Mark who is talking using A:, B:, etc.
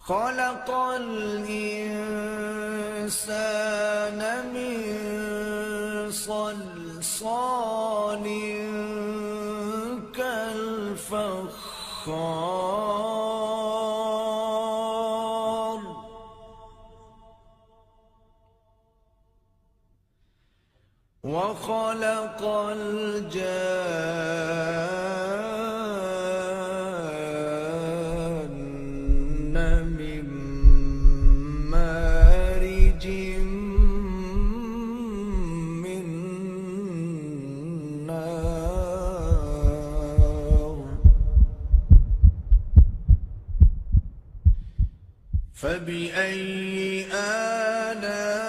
A: خلق الإنسان من صلصال كالفخار وخلق الجان من مارج من نار فبأي آلاء